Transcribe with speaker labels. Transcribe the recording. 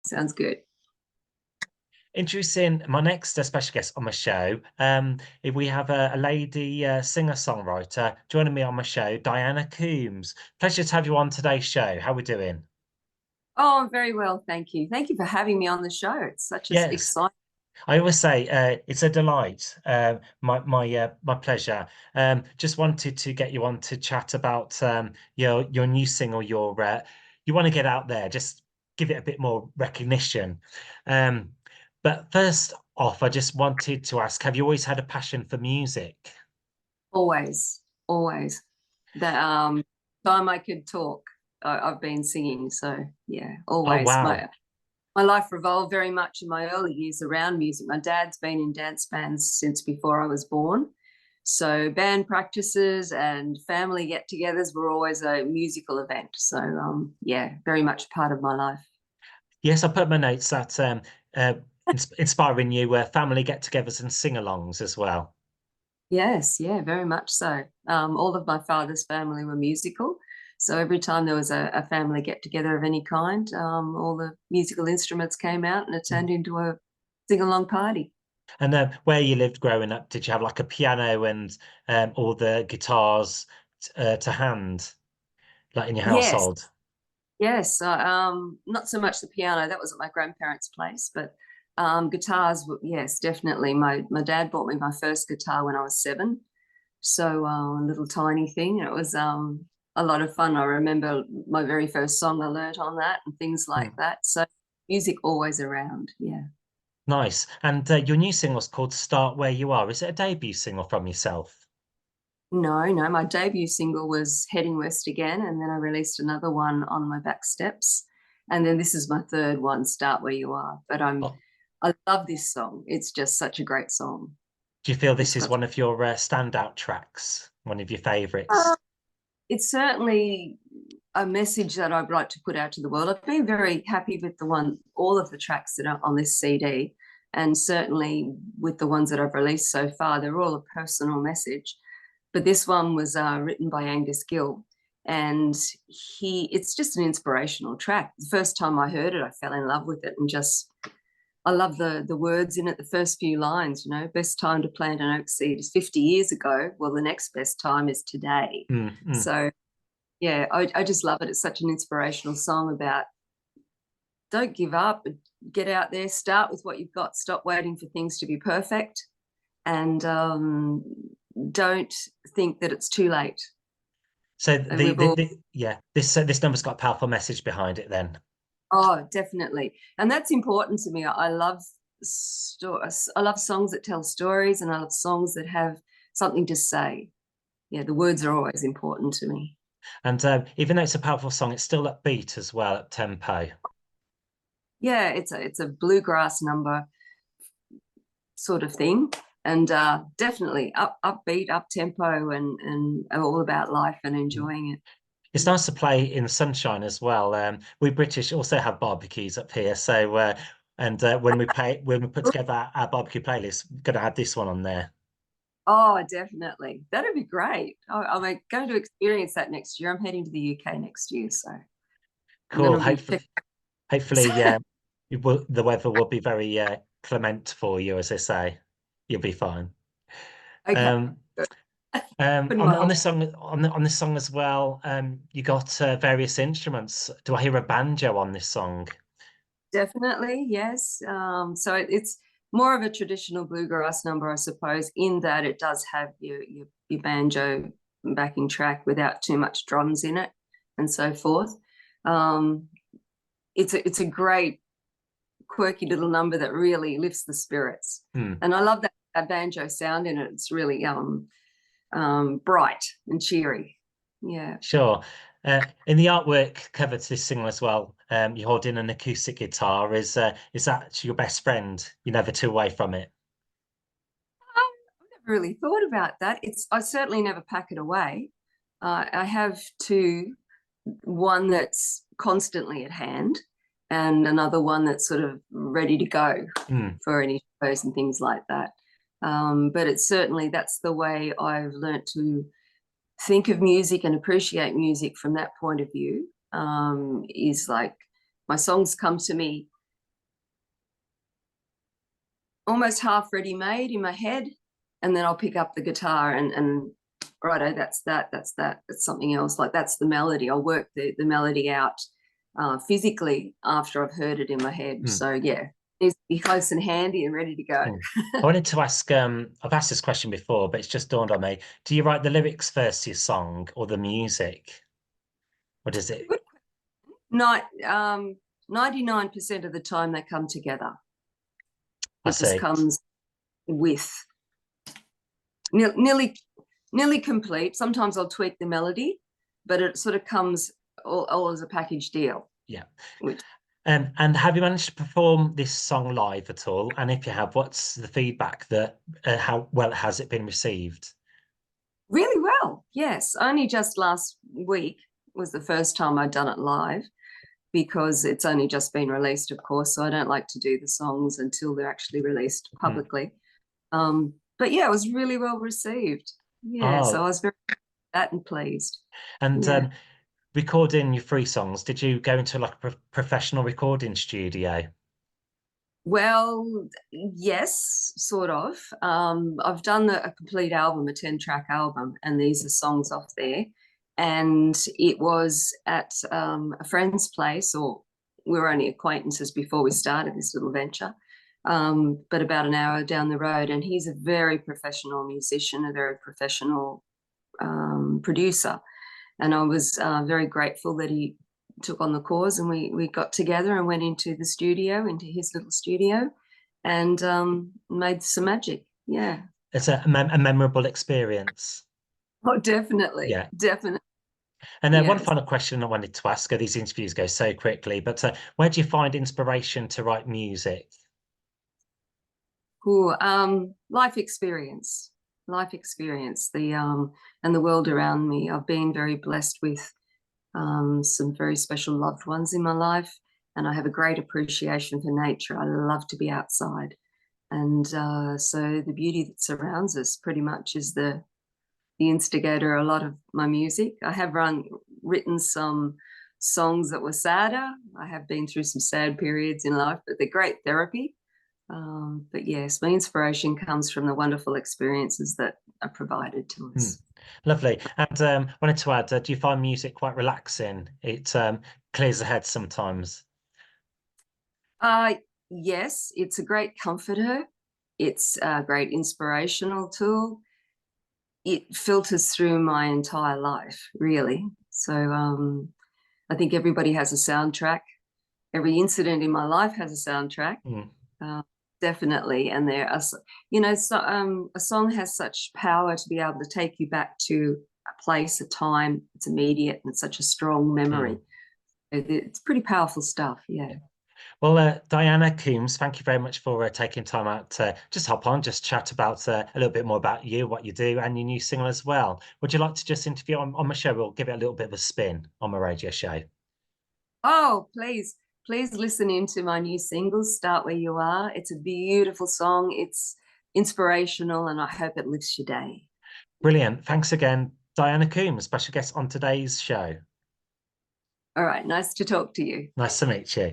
Speaker 1: Sounds good.
Speaker 2: Introducing my next special guest on my show. If we have a lady singer-songwriter joining me on my show, Diana Coombes. Pleasure to have you on today's show. How are we doing?
Speaker 1: Oh, I'm very well, thank you. Thank you for having me on the show. It's such an
Speaker 2: Yes,
Speaker 1: exciting.
Speaker 2: I always say it's a delight. My pleasure. Just wanted to get you on to chat about your new single. You want to get out there, just give it a bit more recognition. Um, but first off, I just wanted to ask: have you always had a passion for music?
Speaker 1: Always, always. The time I could talk, I've been singing. So yeah,
Speaker 2: Oh
Speaker 1: always.
Speaker 2: wow!
Speaker 1: My life revolved very much in my early years around music. My dad's been in dance bands since before I was born. So band practices and family get-togethers were always a musical event. So yeah, very much part of my life.
Speaker 2: Yes, I put in my notes that uh, inspiring you family get-togethers and sing-alongs as well.
Speaker 1: Yes, yeah, very much so. All of my father's family were musical. So every time there was a family get together of any kind, all the musical instruments came out and it turned into a sing along party.
Speaker 2: And where you lived growing up, did you have like a piano and all the guitars to hand, like in your
Speaker 1: Yes,
Speaker 2: household?
Speaker 1: yes. Not so much the piano, that was at my grandparents' place, but guitars, yes, definitely. My dad bought me my first guitar when I was 7. So a little tiny thing. It was a lot of fun. I remember my very first song I learnt on that and things like
Speaker 2: Hmm.
Speaker 1: that. So music always around. Yeah.
Speaker 2: Nice. And your new single's called Start Where You Are. Is it a debut single from yourself?
Speaker 1: No, no. My debut single was Heading West Again, and then I released another one on my back steps. And then this is my third one, Start Where You Are. But
Speaker 2: Oh,
Speaker 1: I love this song. It's just such a great song.
Speaker 2: do you feel this
Speaker 1: It's
Speaker 2: is
Speaker 1: got
Speaker 2: one of your standout tracks, one of your
Speaker 1: uh,
Speaker 2: favorites?
Speaker 1: it's certainly a message that I'd like to put out to the world. I've been very happy with all of the tracks that are on this CD, and certainly with the ones that I've released so far, they're all a personal message. But this one was written by Angus Gill, and it's just an inspirational track. The first time I heard it, I fell in love with it, and just I love the words in it. The first few lines, best time to plant an oak seed is 50 years ago. Well, the next best time is today.
Speaker 2: Mm, mm.
Speaker 1: So yeah, I just love it. It's such an inspirational song about don't give up, get out there, start with what you've got, stop waiting for things to be perfect, and don't think that it's too late.
Speaker 2: So
Speaker 1: And we've all,
Speaker 2: yeah, this number's got a powerful message behind it then.
Speaker 1: oh, definitely. And that's important to me. I love I love songs that tell stories, and I love songs that have something to say. Yeah, the words are always important to me.
Speaker 2: And even though it's a powerful song, it's still upbeat as well, up tempo.
Speaker 1: Yeah, it's a bluegrass number sort of thing, and definitely upbeat, up tempo, and all about life and
Speaker 2: Mm.
Speaker 1: enjoying it.
Speaker 2: It's nice to play in the sunshine as well. We British also have barbecues up here, so and when we put together our barbecue playlist, we're going to add this one on there.
Speaker 1: Oh, definitely, that'd be great. I'm going to experience that next year. I'm heading to the UK next year, so and then
Speaker 2: Cool.
Speaker 1: I'll be picked.
Speaker 2: Hopefully, the weather will be very clement for you, as they say. You'll be fine.
Speaker 1: Okay,
Speaker 2: Um,
Speaker 1: good. Putting
Speaker 2: on
Speaker 1: my
Speaker 2: this song on this song as well, you got various instruments. Do I hear a banjo on this song?
Speaker 1: definitely, yes. So it's more of a traditional bluegrass number, I suppose, in that it does have your banjo backing track without too much drums in it and so forth. Um, it's a great quirky little number that really lifts the spirits,
Speaker 2: Hmm.
Speaker 1: and I love that banjo sound in it. It's really bright and cheery. Yeah.
Speaker 2: Sure. In the artwork cover to this single as well, you're holding an acoustic guitar. Is that your best friend? You're never too away from it.
Speaker 1: I've never really thought about that. I certainly never pack it away. I have two, one that's constantly at hand, and another one that's sort of ready to go
Speaker 2: Hmm.
Speaker 1: for any shows and things like that. But it's certainly that's the way I've learnt to think of music and appreciate music from that point of view. Is like my songs come to me almost half ready made in my head, and then I'll pick up the guitar and righto, that's something else. Like that's the melody. I'll work the melody out physically after I've heard it in my head. So yeah, it's be close and handy and ready to go.
Speaker 2: I wanted to ask, I've asked this question before, but it's just dawned on me. Do you write the lyrics first to your song or the music? What is it?
Speaker 1: Not 99% of the time they come together.
Speaker 2: I
Speaker 1: It just
Speaker 2: see.
Speaker 1: comes with nearly complete. Sometimes I'll tweak the melody, but it sort of comes all as a package deal.
Speaker 2: Yeah.
Speaker 1: Which,
Speaker 2: and have you managed to perform this song live at all? And if you have, what's the feedback that how well has it been received?
Speaker 1: really well, yes. Only just last week was the first time I'd done it live, because it's only just been released, of course. So I don't like to do the songs until they're actually released publicly. But yeah, it was really well received. Yeah, so I was very that and pleased.
Speaker 2: And recording your free songs, did you go into like a professional recording studio?
Speaker 1: Well, yes, sort of. I've done a complete album, a 10-track album, and these are songs off there. And it was at a friend's place, or we were only acquaintances before we started this little venture, but about an hour down the road. And he's a very professional musician, a very professional producer. And I was very grateful that he took on the cause, and we got together and went into the studio, into his little studio, and made some magic. Yeah.
Speaker 2: It's a memorable experience.
Speaker 1: Oh, definitely.
Speaker 2: Yeah.
Speaker 1: Definitely.
Speaker 2: And then one
Speaker 1: Yes.
Speaker 2: final question I wanted to ask, these interviews go so quickly, but where do you find inspiration to write music?
Speaker 1: Cool. Life experience. Life experience. And the world around me. I've been very blessed with some very special loved ones in my life, and I have a great appreciation for nature. I love to be outside, and so the beauty that surrounds us pretty much is the instigator of a lot of my music. I have written some songs that were sadder. I have been through some sad periods in life, but they're great therapy. But yes, my inspiration comes from the wonderful experiences that are provided to us.
Speaker 2: Lovely. And wanted to add, do you find music quite relaxing? It clears the head sometimes.
Speaker 1: Yes, it's a great comforter. It's a great inspirational tool. It filters through my entire life, really. So I think everybody has a soundtrack. Every incident in my life has a soundtrack. Definitely. And there are, a song has such power to be able to take you back to a place, a time. It's immediate, and it's such a strong memory. It's pretty powerful stuff. Yeah.
Speaker 2: Well, Diana Coombes, thank you very much for taking time out to just hop on, just chat about a little bit more about you, what you do, and your new single as well. Would you like to just interview on my show? We'll give it a little bit of a spin on my radio show.
Speaker 1: Oh, please listen into my new single, Start Where You Are. It's a beautiful song. It's inspirational, and I hope it lifts your day.
Speaker 2: Brilliant. Thanks again, Diana Coombes, special guest on today's show.
Speaker 1: All right. Nice to talk to you.
Speaker 2: Nice to meet you.